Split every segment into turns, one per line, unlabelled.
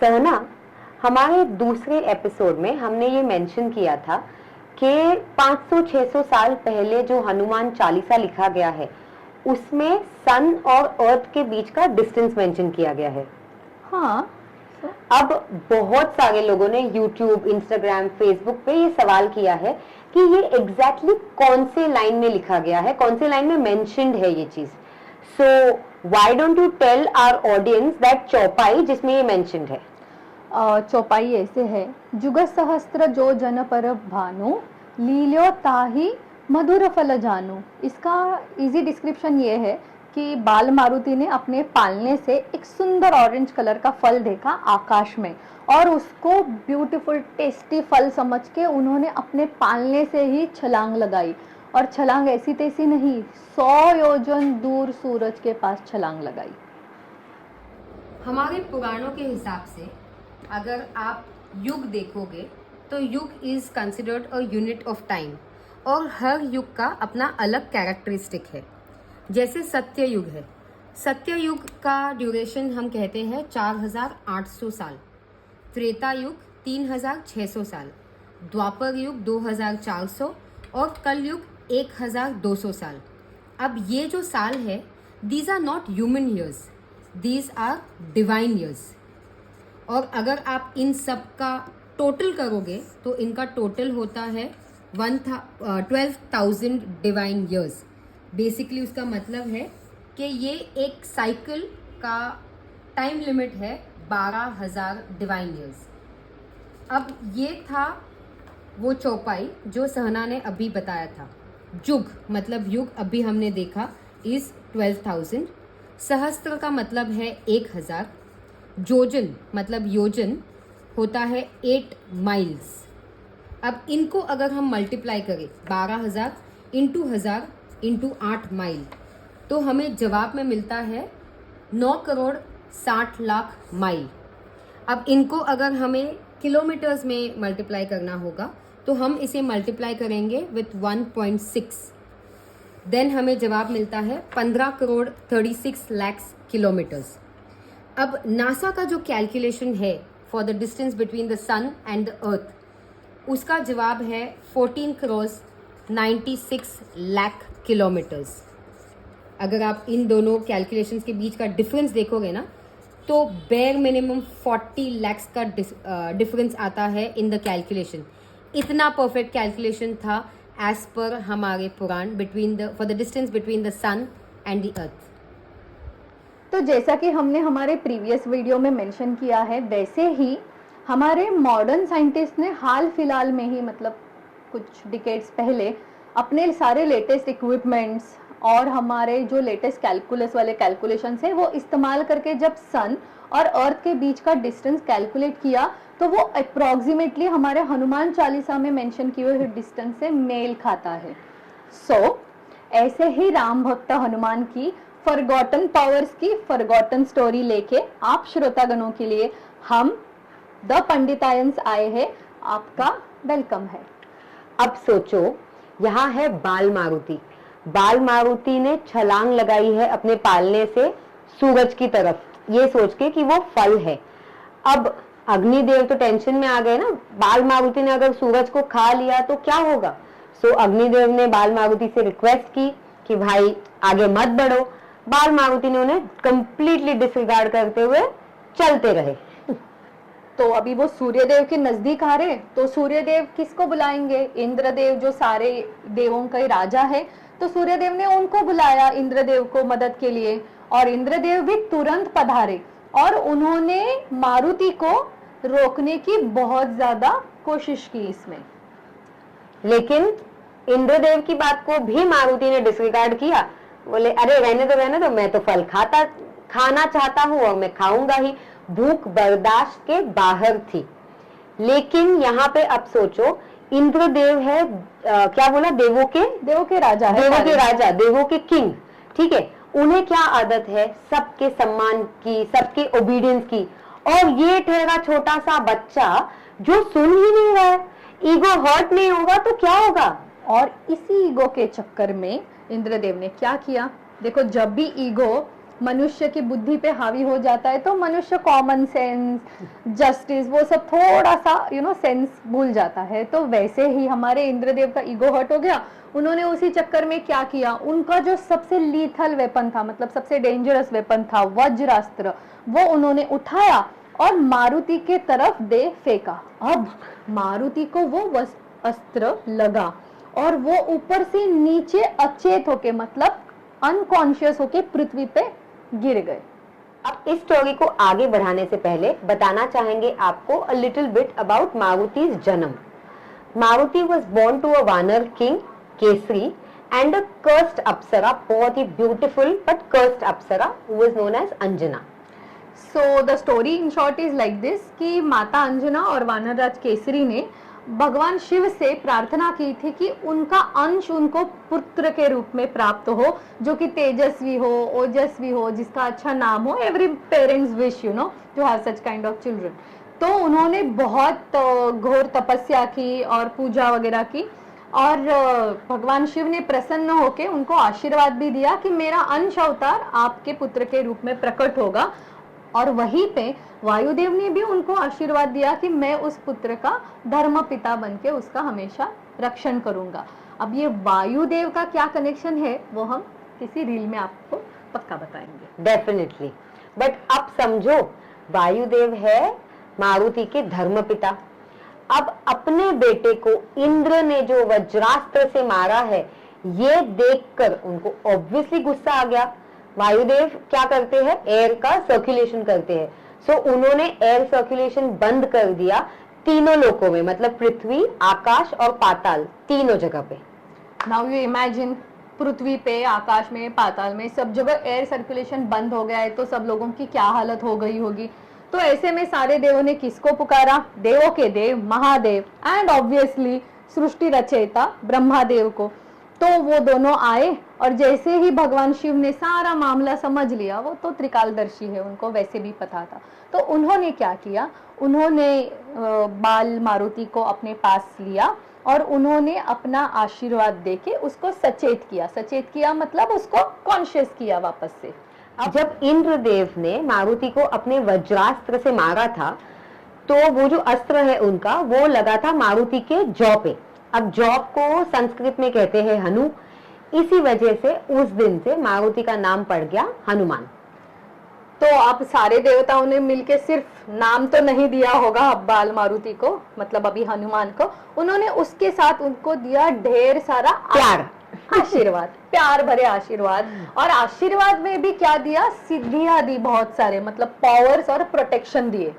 सहना, हमारे दूसरे एपिसोड में हमने ये मेंशन किया था कि 500-600 साल पहले जो हनुमान चालीसा लिखा गया है उसमें सन और अर्थ के बीच का डिस्टेंस मेंशन किया गया है।
हाँ।
अब बहुत सारे लोगों ने यूट्यूब, इंस्टाग्राम, फेसबुक पे ये सवाल किया है कि ये एग्जैक्टली कौन से लाइन में लिखा गया है, कौन से लाइन में मेंशन्ड है ये चीज। So why don't you tell our audience that चौपाई जिसमें ये मेंशन्ड है।
चौपाई ऐसे है, जुग सहस्त्र जो जन पर भानु, लील्यो ताही मधुर फल जानू। इसका इजी डिस्क्रिप्शन ये है कि बाल मारुति ने अपने पालने से एक सुंदर ऑरेंज कलर का फल देखा आकाश में, और उसको ब्यूटीफुल टेस्टी फल समझ के उन्होंने अपने पालने से ही छलांग लगाई। और छलांग ऐसी तैसी नहीं, 100 योजन दूर सूरज के पास छलांग लगाई।
हमारे पुराणों के हिसाब से अगर आप युग देखोगे तो युग is considered a unit of time, और हर युग का अपना अलग कैरेक्टरिस्टिक है। जैसे सत्य युग है, सत्य युग का ड्यूरेशन हम कहते हैं 4800 साल, त्रेता युग 3600 साल, द्वापर युग 2400 और कल युग 1200 साल। अब ये जो साल है, these are not human years, these are divine years. और अगर आप इन सब का टोटल करोगे तो इनका टोटल होता है 12,000 डिवाइन ईयर्स। बेसिकली उसका मतलब है कि ये एक साइकिल का टाइम लिमिट है 12,000 डिवाइन ईयर्स। अब ये था वो चौपाई जो सहना ने अभी बताया था। जुग मतलब युग अभी हमने देखा इज 12,000, सहस्त्र का मतलब है 1000, जोजन मतलब योजन होता है 8 माइल्स। अब इनको अगर हम मल्टीप्लाई करें 12,000 इंटू 1000 इंटू 8 माइल, तो हमें जवाब में मिलता है 9 करोड़ 60 लाख माइल। अब इनको अगर हमें किलोमीटर्स में मल्टीप्लाई करना होगा तो हम इसे मल्टीप्लाई करेंगे विथ 1.6, देन हमें जवाब मिलता है 15 करोड़ 36 लैक्स किलोमीटर्स। अब नासा का जो कैलकुलेशन है for the distance between the sun and the earth, उसका जवाब है 14 करोड़ 96 लाख किलोमीटर्स। अगर आप इन दोनों कैलकुलेशंस के बीच का डिफरेंस देखोगे ना, तो बेयर मिनिमम 40 लैक्स का डिफरेंस आता है इन द कैलकुलेशन। इतना परफेक्ट कैलकुलेशन था एज पर हमारे पुराण between the for the distance between the sun and the earth.
तो जैसा कि हमने हमारे प्रीवियस वीडियो में मेंशन किया है, वैसे ही हमारे मॉडर्न साइंटिस्ट ने हाल फिलहाल में ही, मतलब कुछ डिकेड्स पहले, अपने सारे लेटेस्ट इक्विपमेंट्स और हमारे जो लेटेस्ट कैलकुलस वाले कैलकुलेशंस है वो इस्तेमाल करके जब सन और अर्थ के बीच का डिस्टेंस कैलकुलेट किया, तो वो अप्रॉक्सीमेटली हमारे हनुमान चालीसा में मेंशन किए हुए डिस्टेंस से मेल खाता है। सो ऐसे ही राम भक्त हनुमान की फॉरगॉटन पावर्स की फॉरगॉटन स्टोरी लेके आप श्रोतागणों के लिए हम द पंडितायंस आए हैं। आपका वेलकम है।
अब सोचो, यहाँ है बाल मारुति। बाल मारुति ने छलांग लगाई है अपने पालने से सूरज की तरफ, ये सोच के कि वो फल है। अब अग्निदेव तो टेंशन में आ गए ना, बाल मारुति ने अगर सूरज को खा लिया तो क्या होगा। सो अग्निदेव ने बाल मारुति से रिक्वेस्ट की कि भाई आगे मत बढ़ो। बाल मारुति ने उन्हें कंप्लीटली डिसरिगार्ड करते हुए चलते रहे।
तो अभी वो सूर्यदेव के नजदीक आ रहे, तो सूर्यदेव किसको बुलाएंगे? इंद्रदेव जो सारे देवों का राजा है, तो सूर्यदेव ने उनको बुलाया इंद्रदेव को मदद के लिए, और इंद्रदेव भी तुरंत पधारे और उन्होंने मारुति को रोकने की बहुत ज्यादा कोशिश की इसमें।
लेकिन इंद्रदेव की बात को भी मारुति ने डिसरिगार्ड किया। बोले अरे रहने दो, मैं तो फल खाना चाहता हूँ और मैं खाऊंगा ही। भूख बर्दाश्त के बाहर थी। लेकिन यहाँ पे अब सोचो, इंद्रदेव है क्या बोला, देवों के राजा है, देवों के राजा, देवों के किंग, ठीक है। उन्हें क्या आदत है सबके सम्मान की, सबके ओबीडियंस की, और ये ठहरा छोटा सा बच्चा जो सुन ही नहीं रहा है। ईगो हर्ट नहीं होगा तो क्या होगा।
और इसी ईगो के चक्कर में इंद्रदेव ने क्या किया, देखो जब भी ईगो मनुष्य की बुद्धि पे हावी हो जाता है तो मनुष्य कॉमन सेंस, जस्टिस, वो सब थोड़ा सा सेंस भूल जाता है। तो वैसे ही हमारे इंद्रदेव का ईगो हर्ट हो गया। उन्होंने उसी चक्कर में क्या किया, उनका जो सबसे लीथल वेपन था, मतलब सबसे डेंजरस वेपन था, वज्रास्त्र, वो उन्होंने उठाया और मारुति के तरफ दे फेंका। अब मारुति को वो अस्त्र लगा और वो ऊपर से नीचे अचेत होके, मतलब अनकॉन्शियस होके पृथ्वी पे गिर गए।
अब इस स्टोरी को आगे बढ़ाने से पहले बताना चाहेंगे आपको अ लिटिल बिट अबाउट मारुति's जन्म। Maruti was born to a वानर king Kesari and a cursed apsara, बहुत ही beautiful but cursed apsara who was known as Anjana.
So the story in short is like this कि माता अंजना और वानर राज केसरी ने भगवान शिव से प्रार्थना की थी कि उनका अंश उनको पुत्र के रूप में प्राप्त हो, जो कि तेजस्वी हो, ओजस्वी हो, जिसका अच्छा नाम हो। Every parents wish to have such kind of children. तो उन्होंने बहुत घोर तपस्या की और पूजा वगैरह की और भगवान शिव ने प्रसन्न होकर उनको आशीर्वाद भी दिया कि मेरा अंश अवतार आपके पुत्र के रूप में प्रकट होगा। और वहीं पे वायुदेव ने भी उनको आशीर्वाद दिया कि मैं उस पुत्र का धर्म पिता बनके उसका हमेशा रक्षण करूंगा। अब ये वायुदेव का क्या कनेक्शन है वो हम किसी रील में आपको पक्का बताएंगे।
डेफिनेटली, बट अब समझो वायुदेव है मारुति के धर्म पिता। अब अपने बेटे को इंद्र ने जो वज्रास्त्र से मारा है ये देखकर उनको ऑब्वियसली गुस्सा आ गया। वायुदेव क्या करते हैं, एयर का सर्कुलेशन करते हैं। सो उन्होंने एयर सर्कुलेशन बंद कर दिया तीनों लोकों में, मतलब पृथ्वी, आकाश और पाताल, तीनों जगह पे।
नाउ यू इमेजिन, पृथ्वी पे, आकाश में, पाताल में, सब जगह एयर सर्कुलेशन बंद हो गया है तो सब लोगों की क्या हालत हो गई होगी। तो ऐसे में सारे देवों ने किसको पुकारा, देवों के देव महादेव एंड ऑब्वियसली सृष्टि रचयिता ब्रह्मादेव को। तो वो दोनों आए और जैसे ही भगवान शिव ने सारा मामला समझ लिया, वो तो त्रिकालदर्शी है, उनको वैसे भी पता था, तो उन्होंने क्या किया, उन्होंने बाल मारुति को अपने पास लिया और उन्होंने अपना आशीर्वाद देके उसको सचेत किया मतलब उसको कॉन्शियस किया वापस से।
अब जब इंद्रदेव ने मारुति को अपने वज्रास्त्र से मारा था तो वो जो अस्त्र है उनका वो लगा था मारुति के जॉ पे। अब जॉ को संस्कृत में कहते हैं हनु, इसी वजह से उस दिन से मारुति का नाम पड़ गया हनुमान।
तो अब सारे देवताओं ने मिलके सिर्फ नाम तो नहीं दिया होगा अब बाल मारुति को, मतलब अभी हनुमान को, उन्होंने उसके साथ उनको दिया ढेर सारा
प्यार,
आशीर्वाद, प्यार भरे आशीर्वाद। और आशीर्वाद में भी क्या दिया, सिद्धियां दी बहुत सारे, मतलब पावर्स और प्रोटेक्शन दिए।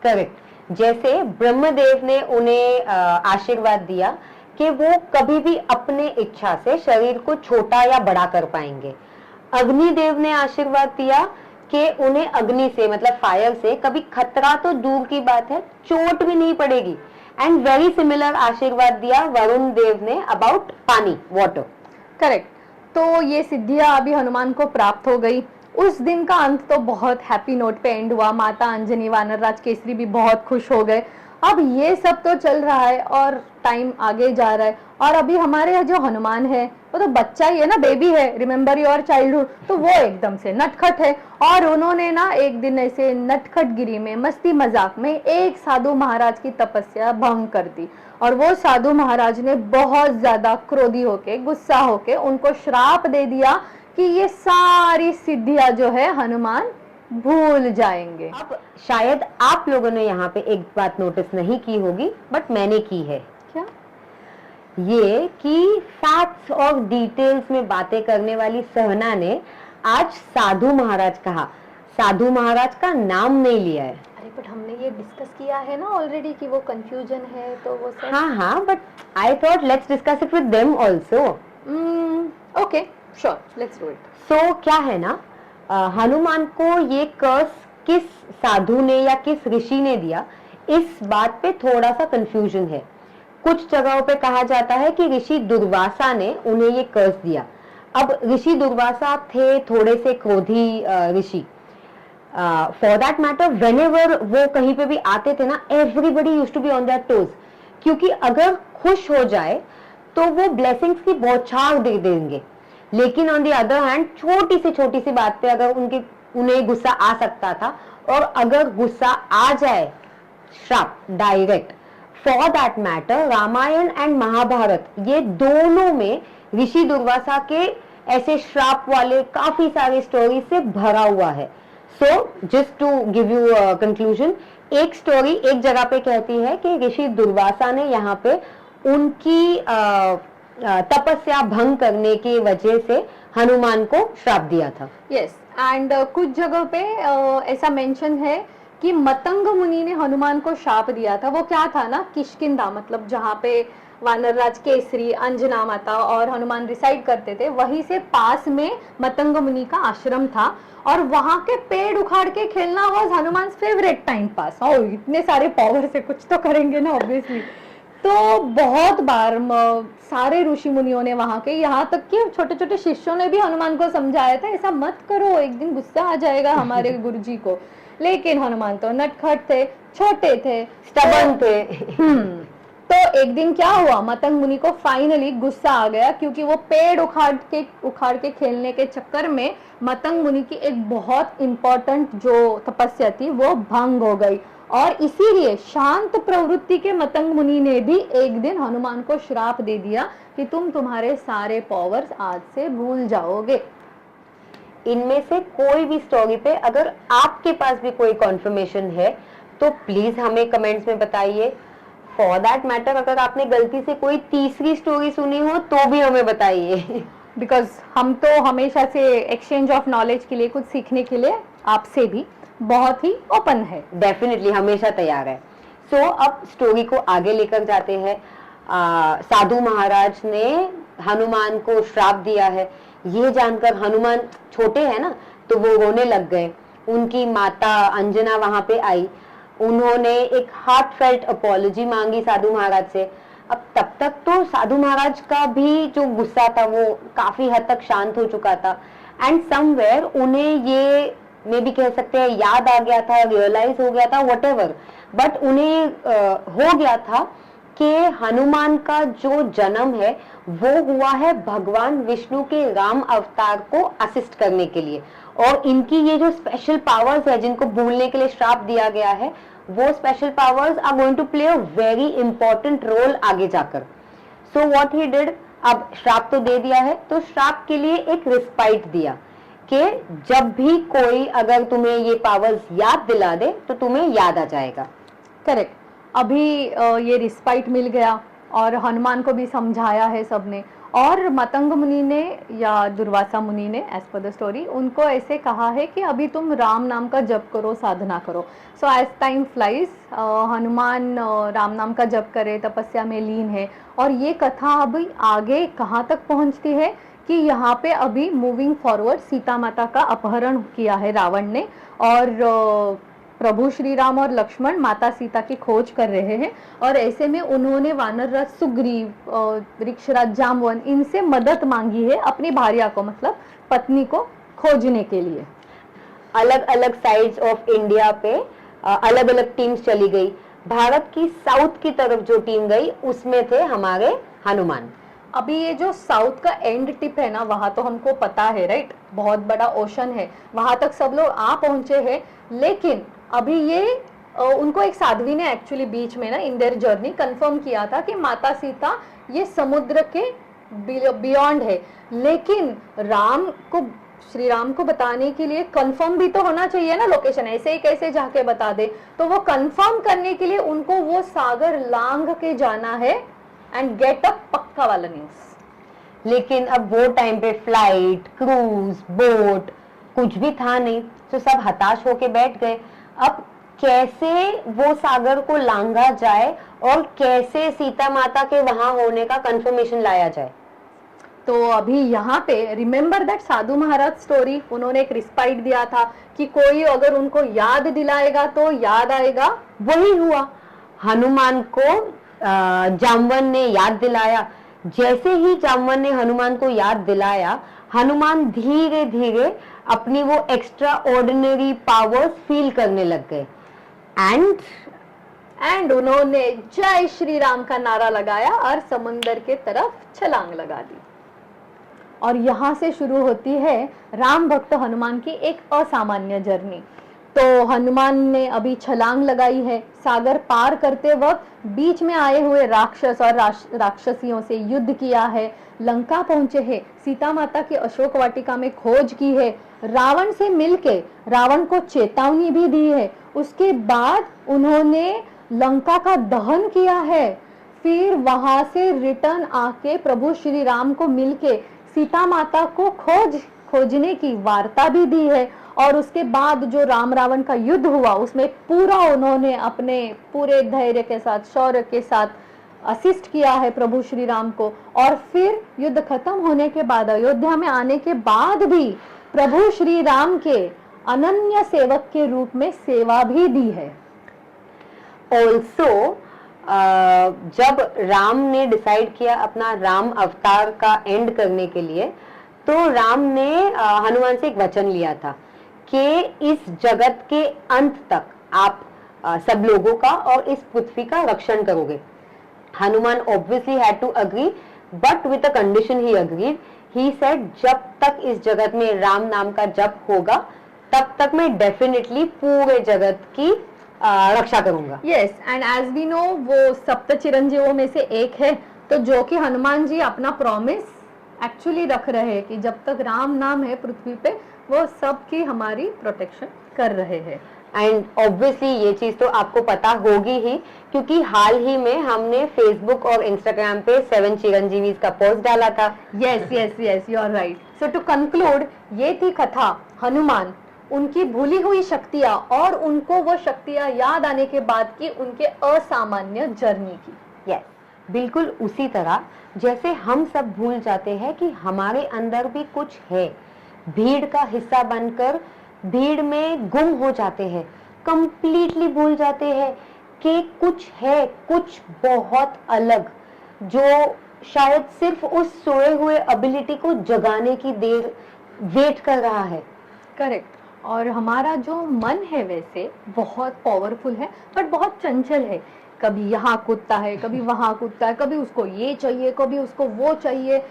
करेक्ट। जैसे ब्रह्मदेव ने उन्हें आशीर्वाद दिया कि वो कभी भी अपने इच्छा से शरीर को छोटा या बड़ा कर पाएंगे। अग्निदेव ने आशीर्वाद दिया कि उन्हें अग्नि से, मतलब फायर से, कभी खतरा तो दूर की बात है, चोट भी नहीं पड़ेगी। एंड वेरी सिमिलर आशीर्वाद दिया वरुण देव ने अबाउट पानी, वाटर।
करेक्ट। तो ये सिद्धियां अभी हनुमान को प्राप्त हो गई। उस दिन का अंत तो बहुत हैप्पी नोट पे एंड हुआ। माता अंजनी, वानर राज केसरी भी बहुत खुश हो गए। अब ये सब तो चल रहा है और टाइम आगे जा रहा है और अभी हमारे जो हनुमान है वो तो बच्चा ही है ना, बेबी है, रिमेम्बर योर चाइल्डहुड, तो वो एकदम से नटखट है। और उन्होंने ना एक दिन ऐसे नटखटगिरी में मस्ती मजाक में एक साधु महाराज की तपस्या भंग कर दी और वो साधु महाराज ने बहुत ज्यादा क्रोधी होके, गुस्सा होके उनको श्राप दे दिया कि ये सारी सिद्धियां जो है हनुमान भूल जाएंगे।
अब शायद आप लोगों ने यहाँ पे एक बात नोटिस नहीं की होगी, बट मैंने की है।
क्या?
ये कि फैक्ट्स और डिटेल्स में बातें करने वाली सहना ने आज साधु महाराज कहा, साधु महाराज का नाम नहीं लिया है।
अरे बट हमने ये डिस्कस किया है ना ऑलरेडी कि वो कंफ्यूजन है, तो वो सब।
हाँ, but I thought let's discuss it with them also.
Okay, sure, let's do it.
So क्या है ना, हनुमान को ये कर्स किस साधु ने या किस ऋषि ने दिया, इस बात पे थोड़ा सा कंफ्यूजन है। कुछ जगहों पे कहा जाता है कि ऋषि दुर्वासा ने उन्हें ये कर्स दिया। अब ऋषि दुर्वासा थे थोड़े से क्रोधी ऋषि। फॉर दैट मैटर व्हेनेवर वो कहीं पे भी आते थे ना, everybody used to be on their toes, क्योंकि अगर खुश हो जाए तो वो ब्लेसिंग्स की बौछार दे देंगे। लेकिन ऑन द अदर हैंड छोटी सी बात पे अगर उन्हें गुस्सा आ सकता था, और अगर गुस्सा आ जाए श्राप direct, for that matter Ramayana and Mahabharata ये दोनों में ऋषि दुर्वासा के ऐसे श्राप वाले काफी सारे स्टोरी से भरा हुआ है। So just to give you conclusion, एक स्टोरी एक जगह पे कहती है कि ऋषि दुर्वासा ने यहाँ पे उनकी तपस्या भंग करने की वजह से हनुमान को श्राप दिया था।
यस, एंड कुछ जगह पे ऐसा मेंशन है कि मतंग मुनि ने हनुमान को शाप दिया था। वो क्या था ना, किष्किंधा, मतलब जहाँ पे वानरराज केसरी, अंजना माता और हनुमान रिसाइड करते थे, वहीं से पास में मतंग मुनि का आश्रम था, और वहां के पेड़ उखाड़ के खेलना was Hanuman favourite time pass. और इतने सारे पावर से कुछ तो करेंगे ना ऑब्वियसली। तो बहुत बार सारे ऋषि मुनियों ने वहां के, यहाँ तक कि छोटे छोटे शिष्यों ने भी हनुमान को समझाया था ऐसा मत करो, एक दिन गुस्सा आ जाएगा हमारे गुरुजी को। लेकिन हनुमान तो नटखट थे, छोटे थे,
स्टबर्न थे।
तो एक दिन क्या हुआ, मतंग मुनि को फाइनली गुस्सा आ गया, क्योंकि वो पेड़ उखाड़ के खेलने के चक्कर में मतंग मुनि की एक बहुत इंपॉर्टेंट जो तपस्या थी वो भंग हो गई। और इसीलिए शांत प्रवृत्ति के मतंग मुनि ने भी एक दिन हनुमान को श्राप दे दिया कि तुम तुम्हारे सारे पावर्स आज से भूल जाओगे।
इनमें से कोई भी स्टोरी पे अगर आपके पास भी कोई कॉन्फर्मेशन है तो प्लीज हमें कमेंट्स में बताइए। फॉर दैट मैटर अगर आपने गलती से कोई तीसरी स्टोरी सुनी हो तो भी हमें बताइए,
बिकॉज हम तो हमेशा से एक्सचेंज ऑफ नॉलेज के लिए, कुछ सीखने के लिए आपसे भी बहुत ही ओपन है।
डेफिनेटली हमेशा तैयार है। सो अब स्टोरी को आगे लेकर जाते हैं। साधु महाराज ने हनुमान को श्राप दिया है, ये जानकर हनुमान छोटे हैं ना तो वो रोने लग गए। उनकी माता अंजना वहां पे आई, उन्होंने एक हार्टफेल्ट अपॉलॉजी मांगी साधु महाराज से। अब तब तक तो साधु महाराज का भी जो गुस्सा था वो काफी हद तक शांत हो चुका था, एंड समवेयर उन्हें ये मे भी कह सकते हैं याद आ गया था, रियलाइज हो गया था, व्हाटएवर, बट उन्हें हो गया था कि हनुमान का जो जन्म है वो हुआ है भगवान विष्णु के राम अवतार को असिस्ट करने के लिए, और इनकी ये जो स्पेशल पावर्स है जिनको भूलने के लिए श्राप दिया गया है, वो special powers are going to play a very important role आगे जाकर। सो व्हाट ही डिड, अब श्राप तो दे दिया है तो श्राप के लिए एक रिस्पाइट दिया कि जब भी कोई अगर तुम्हें ये पावर्स याद दिला दे तो तुम्हें याद आ जाएगा।
करेक्ट, अभी ये रिस्पाइट मिल गया और हनुमान को भी समझाया है सबने, और मतंग मुनि ने या दुर्वासा मुनि ने एज पर द स्टोरी उनको ऐसे कहा है कि अभी तुम राम नाम का जप करो, साधना करो। So as time flies Hanuman Ram नाम का जप करे, तपस्या में लीन है। और ये कथा अभी आगे कहाँ तक पहुँचती है कि यहाँ पे अभी मूविंग फॉरवर्ड सीता माता का अपहरण किया है रावण ने, और प्रभु श्री राम और लक्ष्मण माता सीता की खोज कर रहे हैं। और ऐसे में उन्होंने वानरराज सुग्रीव, वृक्षराज जाम्बवन, इनसे मदद मांगी है अपनी भार्या को, मतलब पत्नी को खोजने के लिए।
अलग अलग साइड्स ऑफ इंडिया पे अलग अलग टीम्स चली गई। भारत की साउथ की तरफ जो टीम गई उसमें थे हमारे हनुमान।
अभी ये जो साउथ का एंड टिप है ना, वहां तो हमको पता है, राइट, बहुत बड़ा ओशन है, वहां तक सब लोग आ पहुंचे हैं। लेकिन अभी ये उनको एक साध्वी ने एक्चुअली बीच में ना इन देयर जर्नी कंफर्म किया था कि माता सीता ये समुद्र के बियॉन्ड है। लेकिन श्री राम को बताने के लिए कंफर्म भी तो होना चाहिए ना लोकेशन, ऐसे ही कैसे जाके बता दे। तो वो कंफर्म करने के लिए उनको वो सागर लांघ के जाना है एंड गेट अ पक्का वाला न्यूज।
लेकिन अब वो टाइम पे फ्लाइट, क्रूज, बोट कुछ भी था नहीं, तो सब हताश होके बैठ गए। अब कैसे वो सागर को लांघा जाए और कैसे सीता माता के वहां होने का कंफर्मेशन लाया जाए।
तो अभी यहाँ पे remember that Sadhu Maharaj story, उन्होंने एक रिस्पाइट दिया था कि कोई अगर उनको याद दिलाएगा तो याद आएगा।
वही हुआ, हनुमान को जाम्बवन ने याद दिलाया। जैसे ही जाम्बवन ने हनुमान को याद दिलाया, हनुमान धीरे धीरे अपनी वो एक्स्ट्रा ऑर्डिनरी पावर्स फील करने लग गए,
एंड उन्होंने जय श्री राम का नारा लगाया और समुंदर के तरफ छलांग लगा दी। और यहाँ से शुरू होती है राम भक्त हनुमान की एक असामान्य जर्नी। तो हनुमान ने अभी छलांग लगाई है, सागर पार करते वक्त बीच में आए हुए राक्षस और राक्षसियों से युद्ध किया है, लंका पहुंचे हैं, सीता माता की अशोक वाटिका में खोज की है, रावण से मिलके रावण को चेतावनी भी दी है, उसके बाद उन्होंने लंका का दहन किया है, फिर वहां से रिटर्न आके प्रभु श्री राम को मिलके सीता माता को खोजने की वार्ता भी दी है। और उसके बाद जो राम रावण का युद्ध हुआ उसमें पूरा उन्होंने अपने पूरे धैर्य के साथ, शौर्य के साथ असिस्ट किया है प्रभु श्री राम को। और फिर युद्ध खत्म होने के बाद, अयोध्या में आने के बाद भी प्रभु श्री राम के अनन्य सेवक के रूप में सेवा भी दी है।
ऑल्सो जब राम ने डिसाइड किया अपना राम अवतार का एंड करने के लिए, तो राम ने हनुमान से एक वचन लिया था कि इस जगत के अंत तक आप सब लोगों का और इस पृथ्वी का रक्षण करोगे। Hanuman obviously had to agree, but with a condition he agreed. He said जब तक इस जगत में राम नाम का जप होगा तब तक मैं डेफिनेटली पूरे जगत की रक्षा करूंगा।
Yes, and as we know वो सप्त चिरंजीवों में से एक है, तो जो कि हनुमान जी अपना प्रॉमिस एक्चुअली रख रहे हैं कि जब तक राम नाम है पृथ्वी पे वो सबकी हमारी प्रोटेक्शन कर रहे हैं।
एंड ऑब्वियसली ये चीज तो आपको पता होगी ही, क्योंकि हाल ही में हमने फेसबुक और इंस्टाग्राम पे 7 चिरंजीवीज का पोस्ट डाला था।
Yes yes yes, you are right. So to conclude, ये थी कथा हनुमान, उनकी भूली हुई शक्तियां और उनको वो शक्तियां याद आने के बाद की उनके असामान्य जर्नी की।
यस, बिल्कुल उसी तरह जैसे हम सब भूल जाते हैं कि हमारे अंदर भी कुछ है, भीड़ का हिस्सा बनकर भीड़ में गुम हो जाते हैं, कंप्लीटली भूल जाते हैं कि कुछ है, कुछ बहुत अलग, जो शायद सिर्फ उस सोए हुए एबिलिटी को जगाने की देर वेट कर रहा है।
करेक्ट। और हमारा जो मन है वैसे बहुत पावरफुल है, बट बहुत चंचल है। कभी यहाँ कूदता है, कभी वहां कूदता है, कभी उसको ये चाहिए, कभी उसको वो चाहिए।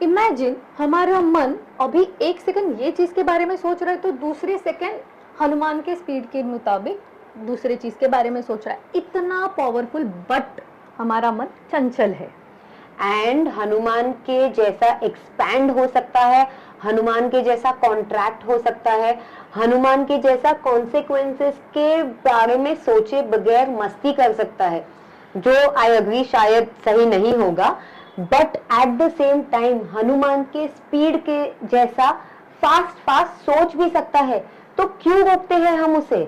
इमेजिन हमारा मन अभी एक सेकंड ये चीज के बारे में सोच रहा है तो दूसरे सेकंड हनुमान के स्पीड के मुताबिक दूसरे चीज के बारे में सोच रहा है। इतना पावरफुल, बट हमारा मन चंचल है।
एंड हनुमान के जैसा एक्सपैंड हो सकता है, हनुमान के जैसा कॉन्ट्रैक्ट हो सकता है, हनुमान के जैसा कॉन्सिक्वेंसेस के बारे में सोचे बगैर मस्ती कर सकता है, जो आई एग्री शायद सही नहीं होगा, but at the same time Hanuman के स्पीड के जैसा फास्ट सोच भी सकता है। तो क्यों रोकते हैं हम उसे?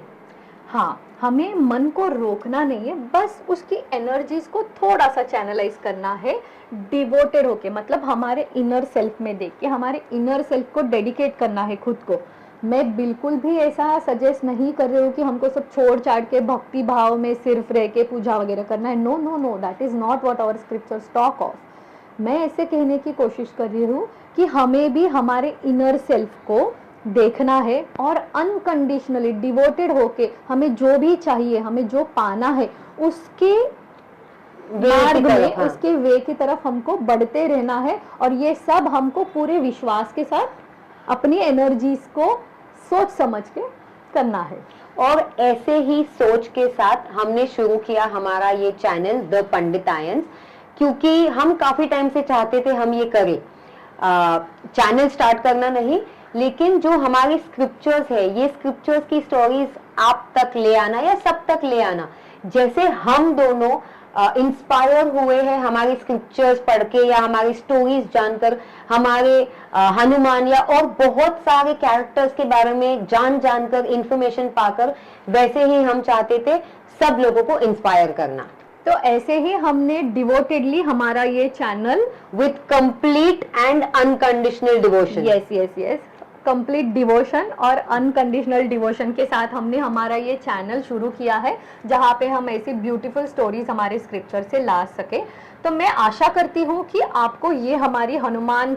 हाँ, हमें मन को रोकना नहीं है, बस उसकी एनर्जीज को थोड़ा सा चैनलाइज करना है, डिवोटेड होके, मतलब हमारे इनर सेल्फ में देख के हमारे इनर सेल्फ को डेडिकेट करना है खुद को। मैं बिल्कुल भी ऐसा सजेस्ट नहीं कर रही हूँ कि हमको सब छोड़ छाड़ के भक्ति भाव में सिर्फ रह के पूजा वगैरह करना है। No no no, that is not what our scriptures talk of. मैं ऐसे कहने की कोशिश कर रही हूँ कि हमें भी हमारे इनर सेल्फ को देखना है और अनकंडीशनली डिवोटेड होके हमें जो भी चाहिए, हमें जो पाना है, उसके मार्ग में, उसके वे की तरफ हमको बढ़ते रहना है। और ये सब हमको पूरे विश्वास के साथ अपनी एनर्जीज को सोच समझ के करना है।
और ऐसे ही सोच के साथ हमने शुरू किया हमारा ये चैनल द पंडितायंस, क्योंकि हम काफी टाइम से चाहते थे हम ये करें, चैनल स्टार्ट करना नहीं, लेकिन जो हमारी स्क्रिप्चर्स है, ये स्क्रिप्चर्स की स्टोरीज आप तक ले आना या सब तक ले आना। जैसे हम दोनों इंस्पायर हुए हैं हमारी स्क्रिप्चर्स पढ़ के या हमारी स्टोरीज जानकर, हमारे हनुमान या और बहुत सारे कैरेक्टर्स के बारे में जानकर इंफॉर्मेशन पाकर, वैसे ही हम चाहते थे सब लोगों को इंस्पायर करना।
तो ऐसे ही हमने डिवोटेडली हमारा ये channel
with complete and unconditional devotion,
yes yes yes, complete devotion और अनकंडीशनल डिवोशन के साथ हमने हमारा ये चैनल शुरू किया है, जहाँ पे हम ऐसी ब्यूटीफुल स्टोरीज हमारे स्क्रिप्चर से ला सके। तो मैं आशा करती हूँ कि आपको ये हमारी हनुमान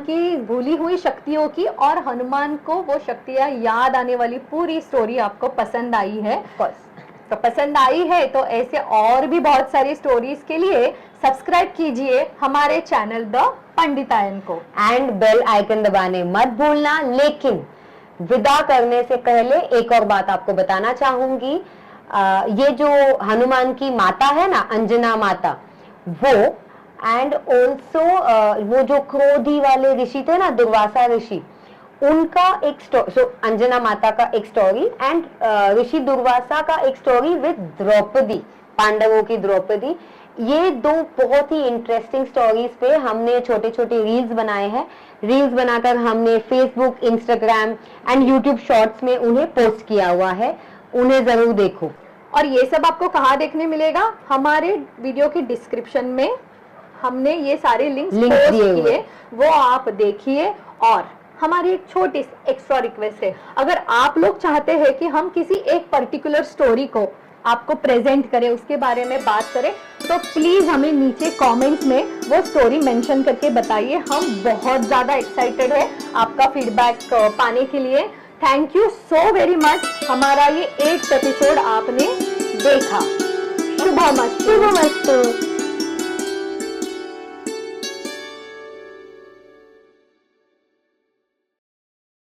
की भूली हुई शक्तियों की और हनुमान को वो शक्तियाँ याद आने वाली पूरी स्टोरी आपको पसंद आई है। तो पसंद आई है तो ऐसे और भी बहुत सारी स्टोरीज के लिए सब्सक्राइब कीजिए हमारे चैनल द पंडितायन को।
एंड बेल आइकन दबाने मत भूलना। लेकिन विदा करने से पहले एक और बात आपको बताना चाहूंगी, ये जो हनुमान की माता है ना, अंजना माता, वो एंड ऑल्सो वो जो क्रोधी वाले ऋषि थे ना, दुर्वासा ऋषि, उनका एक स्टोरी, अंजना माता का एक स्टोरी एंड ऋषि दुर्वासा का एक स्टोरी विद द्रौपदी, पांडवों की द्रौपदी। ये दो बहुत ही इंटरेस्टिंग स्टोरीज पे हमने छोटे छोटे रील्स बनाए हैं। रील्स बनाकर हमने Facebook, Instagram and YouTube shorts में उन्हें पोस्ट किया हुआ है, उन्हें जरूर देखो।
और ये सब आपको कहाँ देखने मिलेगा? हमारे वीडियो के डिस्क्रिप्शन में हमने ये सारे लिंक्स पोस्ट किए, वो आप देखिए। और हमारी एक छोटी एक्स्ट्रा रिक्वेस्ट है, अगर आप लोग चाहते हैं कि हम किसी एक पर्टिकुलर स्टोरी को आपको प्रेजेंट करें, उसके बारे में बात करें, तो प्लीज हमें नीचे कमेंट्स में वो स्टोरी मेंशन करके बताइए। हम बहुत ज्यादा एक्साइटेड है आपका फीडबैक पाने के लिए। Thank you so very much, हमारा ये 8th एपिसोड आपने देखा। शुभमस्तु।